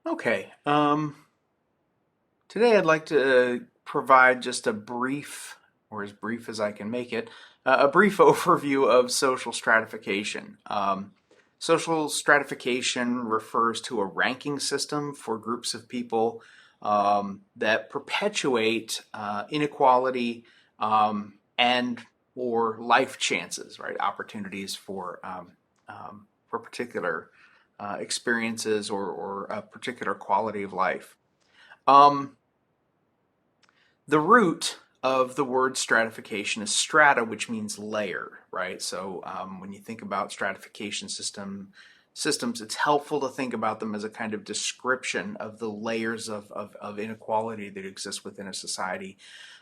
Okay. Today I'd like to provide just a brief, or as brief as I can make it, a brief overview of social stratification. Social stratification refers to a ranking system for groups of people that perpetuate inequality and or life chances, right? Opportunities for particular experiences or a particular quality of life. Um, the root of the word stratification is strata, which means layer, right? So when you think about stratification systems, it's helpful to think about them as a kind of description of the layers of inequality that exist within a society.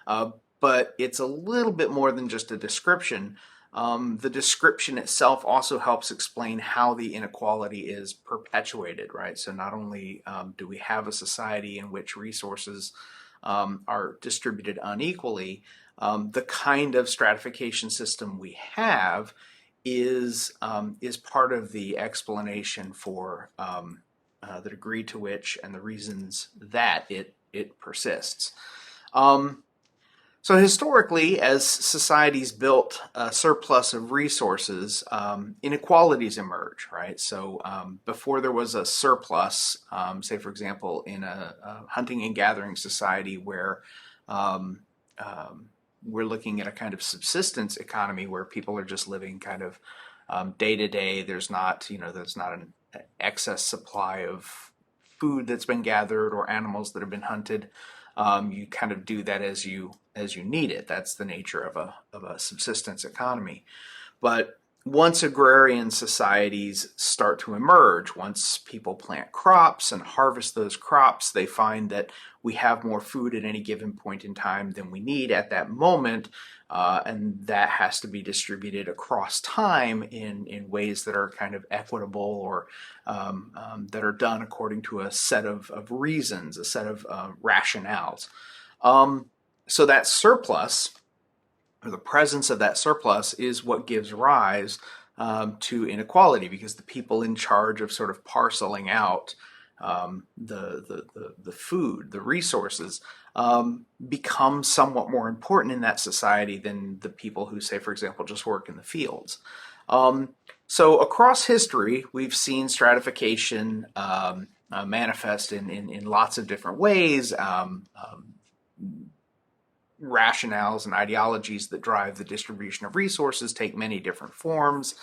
Uh, but it's a little bit more than just a description. The description itself also helps explain how the inequality is perpetuated, right? So not only do we have a society in which resources are distributed unequally, the kind of stratification system we have is part of the explanation for the degree to which and the reasons that it persists. Um, so historically, as societies built a surplus of resources, inequalities emerge, right? So before there was a surplus, say for example, in a hunting and gathering society where um, we're looking at a kind of subsistence economy where people are just living kind of day to day. There's not an excess supply of food that's been gathered or animals that have been hunted. You kind of do that as you need it. That's the nature of a subsistence economy. But once agrarian societies start to emerge, once people plant crops and harvest those crops, they find that we have more food at any given point in time than we need at that moment, and that has to be distributed across time in ways that are kind of equitable or that are done according to a set of reasons, a set of rationales. Um, so that surplus or the presence of that surplus is what gives rise to inequality because the people in charge of sort of parceling out the food, the resources, become somewhat more important in that society than the people who, say, for example, just work in the fields. Um, so across history, we've seen stratification manifest in lots of different ways. Rationales and ideologies that drive the distribution of resources take many different forms.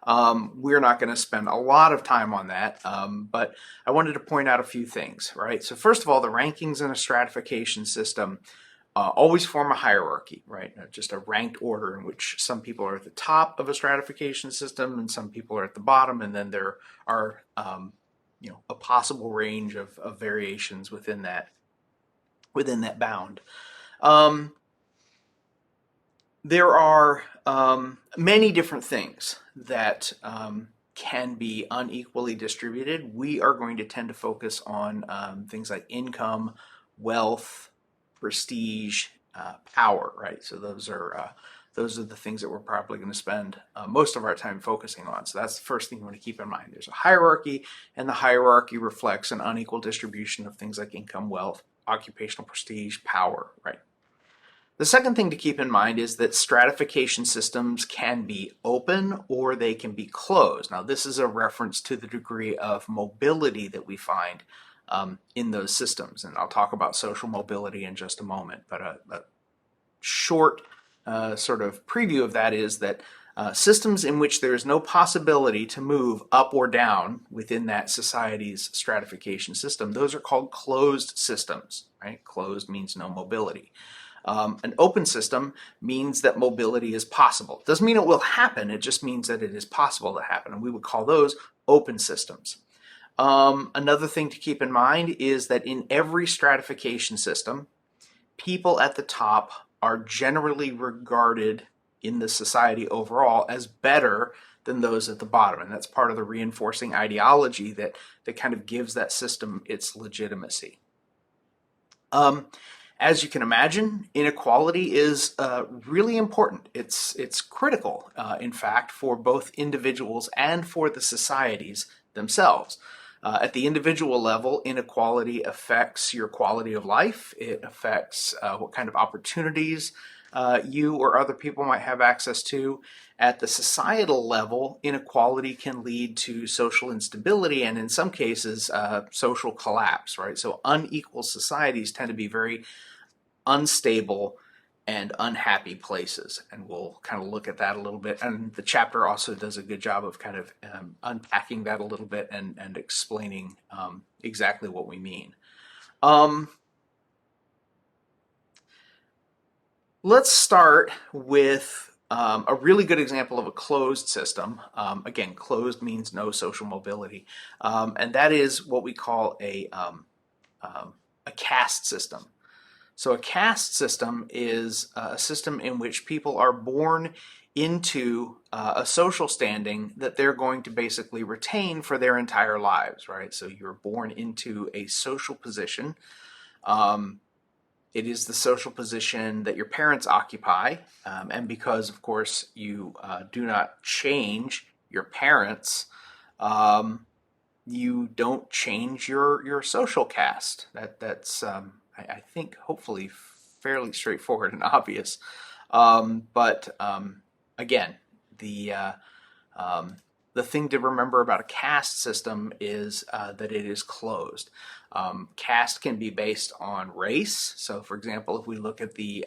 We're not going to spend a lot of time on that, but I wanted to point out a few things, right? So first of all, the rankings in a stratification system always form a hierarchy, right? Just a ranked order in which some people are at the top of a stratification system and some people are at the bottom, and then there are a possible range of variations within that bound. Um, there are many different things that can be unequally distributed. We are going to tend to focus on things like income, wealth, prestige, power, right? So those are the things that we're probably going to spend most of our time focusing on. So that's the first thing you want to keep in mind. There's a hierarchy, and the hierarchy reflects an unequal distribution of things like income, wealth, occupational prestige, power, right? The second thing to keep in mind is that stratification systems can be open or they can be closed. Now, this is a reference to the degree of mobility that we find in those systems, and I'll talk about social mobility in just a moment. But a short sort of preview of that is that systems in which there is no possibility to move up or down within that society's stratification system, those are called closed systems, right? Closed means no mobility. An open system means that mobility is possible. It doesn't mean it will happen, it just means that it is possible to happen, and we would call those open systems. Another thing to keep in mind is that in every stratification system, people at the top are generally regarded in the society overall as better than those at the bottom, and that's part of the reinforcing ideology that kind of gives that system its legitimacy. As you can imagine, inequality is really important. It's critical, in fact, for both individuals and for the societies themselves. At the individual level, inequality affects your quality of life. It affects what kind of opportunities you or other people might have access to. At the societal level, inequality can lead to social instability and in some cases, social collapse, right? So unequal societies tend to be very unstable and unhappy places. And we'll kind of look at that a little bit. And the chapter also does a good job of kind of unpacking that a little bit and explaining exactly what we mean. Let's start with a really good example of a closed system. Again, closed means no social mobility. And that is what we call a caste system. So a caste system is a system in which people are born into a social standing that they're going to basically retain for their entire lives, right? So you're born into a social position. It is the social position that your parents occupy. And because, of course, you do not change your parents, you don't change your social caste. That's I think hopefully fairly straightforward and obvious. But again, the thing to remember about a caste system is that it is closed. Caste can be based on race. So, for example, if we look at the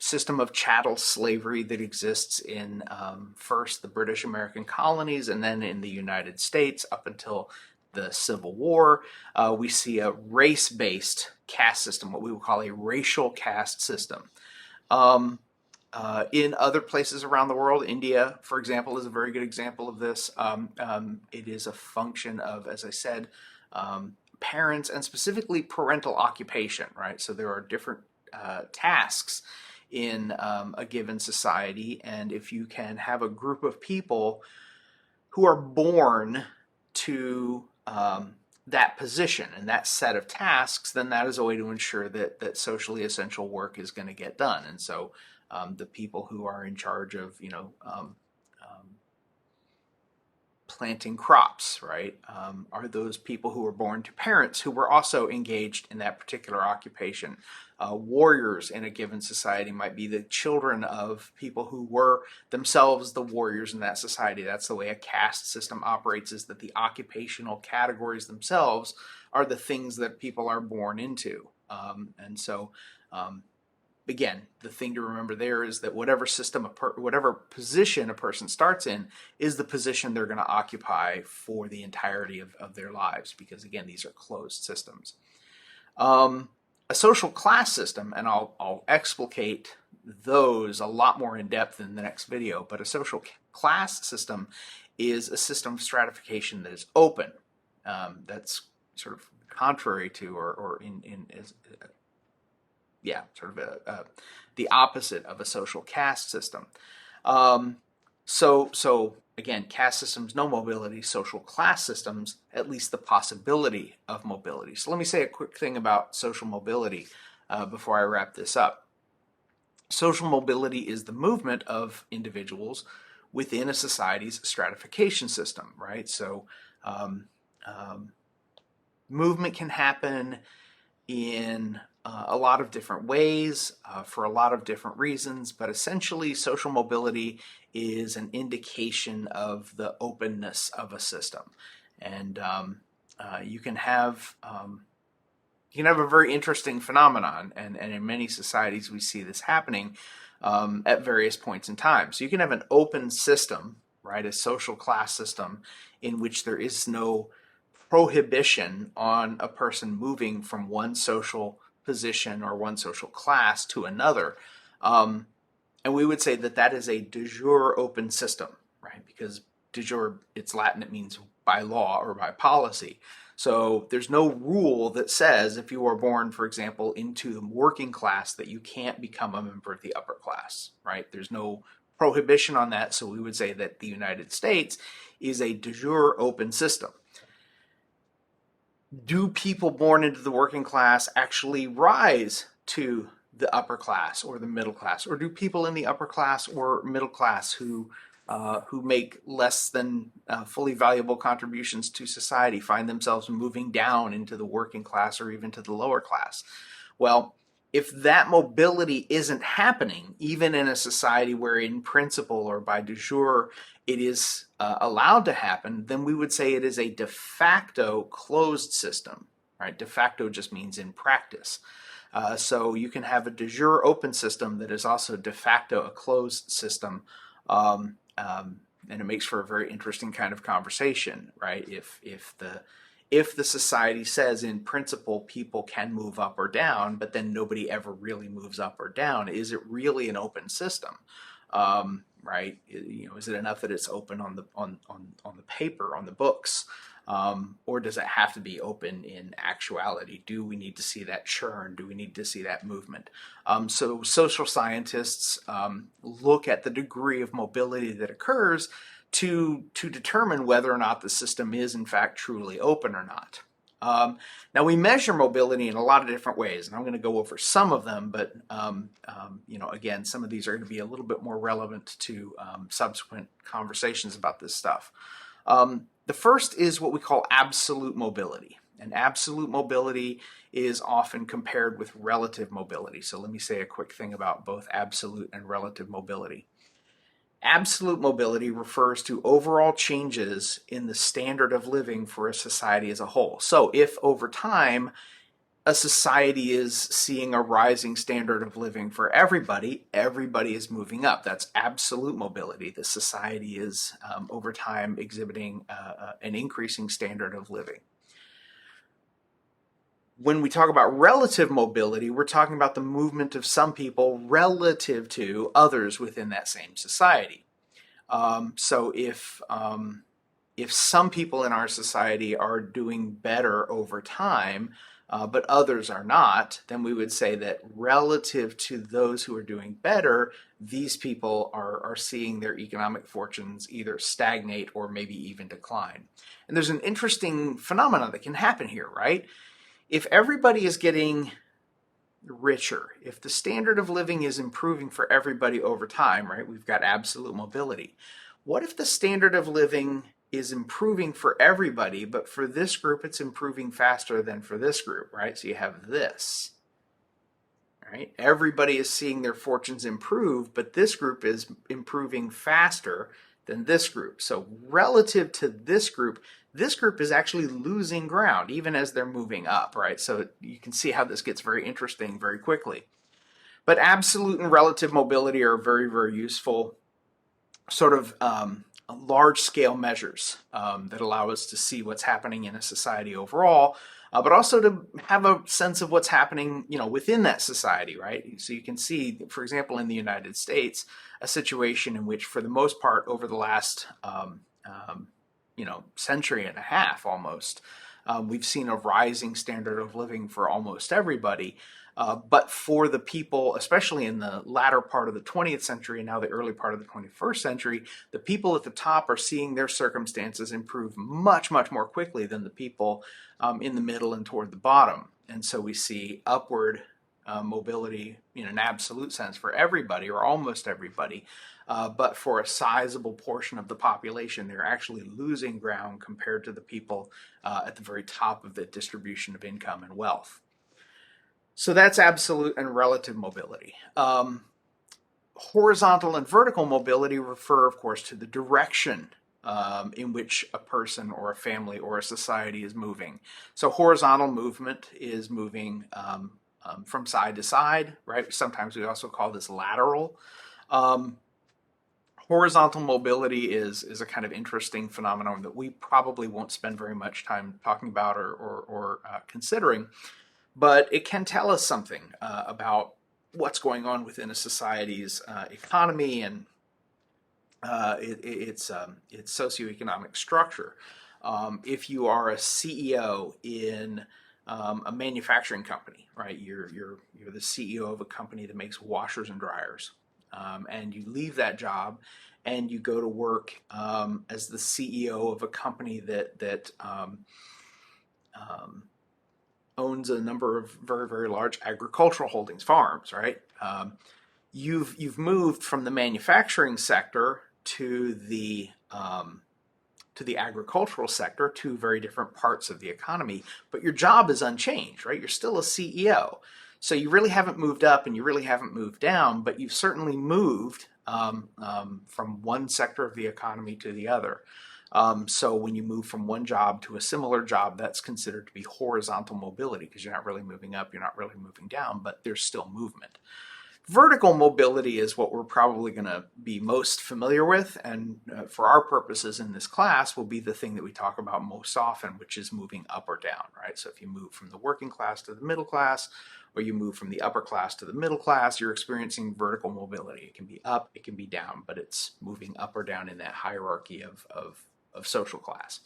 system of chattel slavery that exists in first the British American colonies and then in the United States up until the Civil War, we see a race-based caste system, what we would call a racial caste system. In other places around the world, India, for example, is a very good example of this. It is a function of, as I said, parents and specifically parental occupation, right? So there are different tasks in a given society, and if you can have a group of people who are born to that position and that set of tasks, then that is a way to ensure that socially essential work is going to get done. And so the people who are in charge of, planting crops, right, are those people who were born to parents who were also engaged in that particular occupation. Warriors in a given society might be the children of people who were themselves the warriors in that society. That's the way a caste system operates, is that the occupational categories themselves are the things that people are born into. And so again, the thing to remember there is that whatever system, whatever position a person starts in is the position they're going to occupy for the entirety of their lives, because again, these are closed systems. A social class system, and I'll explicate those a lot more in depth in the next video, but a social class system is a system of stratification that is open. That's sort of contrary to, the opposite of a social caste system. So again, caste systems, no mobility. Social class systems, at least the possibility of mobility. So let me say a quick thing about social mobility before I wrap this up. Social mobility is the movement of individuals within a society's stratification system, right? So movement can happen in a lot of different ways for a lot of different reasons, but essentially social mobility is an indication of the openness of a system. And you can have a very interesting phenomenon, and in many societies we see this happening at various points in time. So you can have an open system, right, a social class system in which there is no prohibition on a person moving from one social position or one social class to another. And we would say that is a de jure open system, right? Because de jure, it's Latin, it means by law or by policy. So there's no rule that says if you are born, for example, into the working class that you can't become a member of the upper class, right? There's no prohibition on that. So we would say that the United States is a de jure open system. Do people born into the working class actually rise to the upper class or the middle class? Or do people in the upper class or middle class who who make less than fully valuable contributions to society find themselves moving down into the working class or even to the lower class. Well, if that mobility isn't happening, even in a society where in principle or by de jure it is allowed to happen, then we would say it is a de facto closed system. Right? De facto just means in practice. So you can have a de jure open system that is also de facto a closed system. And it makes for a very interesting kind of conversation, right? If the society says in principle people can move up or down, but then nobody ever really moves up or down, is it really an open system? Right? Is it enough that it's open on the paper, on the books? Or does it have to be open in actuality? Do we need to see that churn? Do we need to see that movement? So social scientists look at the degree of mobility that occurs to determine whether or not the system is in fact truly open or not. Now we measure mobility in a lot of different ways, and I'm going to go over some of them, but again, some of these are going to be a little bit more relevant to subsequent conversations about this stuff. The first is what we call absolute mobility. And absolute mobility is often compared with relative mobility. So let me say a quick thing about both absolute and relative mobility. Absolute mobility refers to overall changes in the standard of living for a society as a whole. So if over time a society is seeing a rising standard of living for everybody is moving up. That's absolute mobility. The society is over time exhibiting an increasing standard of living. When we talk about relative mobility, we're talking about the movement of some people relative to others within that same society. So if some people in our society are doing better over time, but others are not, then we would say that relative to those who are doing better, these people are seeing their economic fortunes either stagnate or maybe even decline. And there's an interesting phenomenon that can happen here, right? If everybody is getting richer, if the standard of living is improving for everybody over time, right? We've got absolute mobility. What if the standard of living is improving for everybody, but for this group it's improving faster than for this group, right? So you have this, right? Everybody is seeing their fortunes improve, but this group is improving faster than this group. So relative to this group is actually losing ground, even as they're moving up, right? So you can see how this gets very interesting very quickly. But absolute and relative mobility are very, very useful sort of large-scale measures that allow us to see what's happening in a society overall, but also to have a sense of what's happening, within that society, right? So you can see, for example, in the United States, a situation in which, for the most part, over the last century and a half almost, we've seen a rising standard of living for almost everybody. But for the people, especially in the latter part of the 20th century and now the early part of the 21st century, the people at the top are seeing their circumstances improve much, much more quickly than the people in the middle and toward the bottom. And so we see upward mobility in an absolute sense for everybody or almost everybody. But for a sizable portion of the population, they're actually losing ground compared to the people at the very top of the distribution of income and wealth. So that's absolute and relative mobility. Horizontal and vertical mobility refer, of course, to the direction in which a person or a family or a society is moving. So horizontal movement is moving from side to side, right? Sometimes we also call this lateral. Horizontal mobility is a kind of interesting phenomenon that we probably won't spend very much time talking about or considering. But it can tell us something about what's going on within a society's economy and its socioeconomic structure. If you are a CEO in a manufacturing company, right? You're the CEO of a company that makes washers and dryers, and you leave that job and you go to work as the CEO of a company that owns a number of very, very large agricultural holdings, farms, right? You've moved from the manufacturing sector to the agricultural sector, two very different parts of the economy, but your job is unchanged, right? You're still a CEO. So you really haven't moved up and you really haven't moved down, but you've certainly moved from one sector of the economy to the other. So when you move from one job to a similar job, that's considered to be horizontal mobility because you're not really moving up, you're not really moving down, but there's still movement. Vertical mobility is what we're probably going to be most familiar with, and for our purposes in this class will be the thing that we talk about most often, which is moving up or down, right? So if you move from the working class to the middle class, or you move from the upper class to the middle class, you're experiencing vertical mobility. It can be up, it can be down, but it's moving up or down in that hierarchy of social class.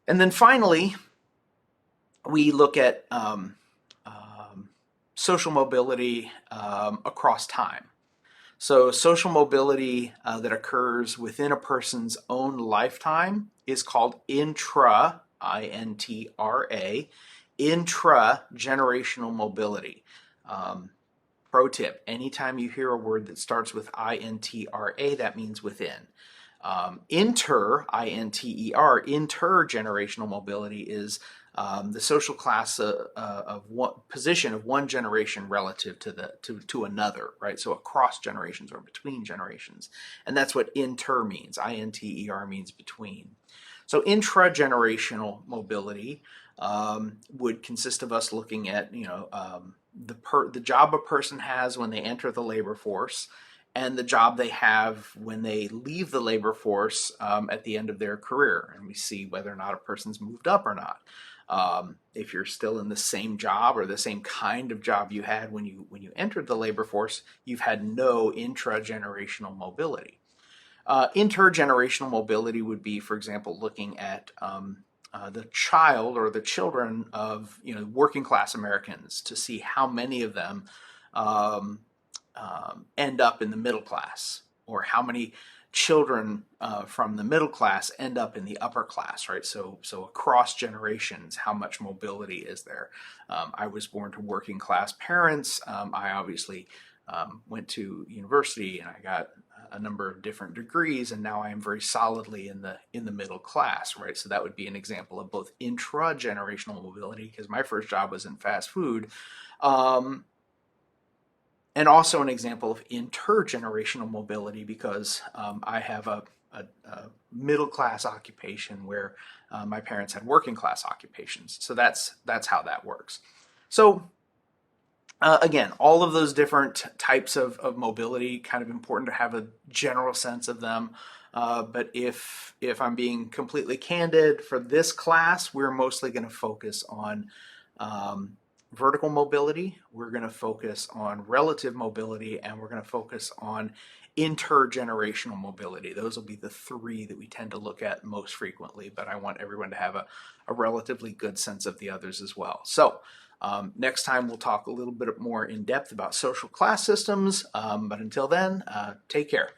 And then finally, we look at social mobility across time. So social mobility that occurs within a person's own lifetime is called intra, I-N-T-R-A, intra-generational mobility. Pro tip, anytime you hear a word that starts with I-N-T-R-A, that means within. Inter, I-N-T-E-R, intergenerational mobility is the social class of one position of one generation relative to another, right? So across generations or between generations, and that's what inter means. I-N-T-E-R means between. So intragenerational mobility would consist of us looking at the job a person has when they enter the labor force, and the job they have when they leave the labor force at the end of their career, and we see whether or not a person's moved up or not. If you're still in the same job or the same kind of job you had when you entered the labor force, you've had no intragenerational mobility. Intergenerational mobility would be, for example, looking at the child or the children of working class Americans to see how many of them end up in the middle class, or how many children from the middle class end up in the upper class, right? So across generations, how much mobility is there? I was born to working class parents. I obviously went to university and I got a number of different degrees, and now I am very solidly in the middle class, right? So that would be an example of both intra-generational mobility, because my first job was in fast food, and also an example of intergenerational mobility, because I have a middle class occupation where my parents had working class occupations. So that's how that works. So again, all of those different types of mobility, kind of important to have a general sense of them. But if I'm being completely candid, for this class, we're mostly going to focus on vertical mobility, we're going to focus on relative mobility, and we're going to focus on intergenerational mobility. Those will be the three that we tend to look at most frequently, but I want everyone to have a relatively good sense of the others as well. So next time we'll talk a little bit more in depth about social class systems, but until then, take care.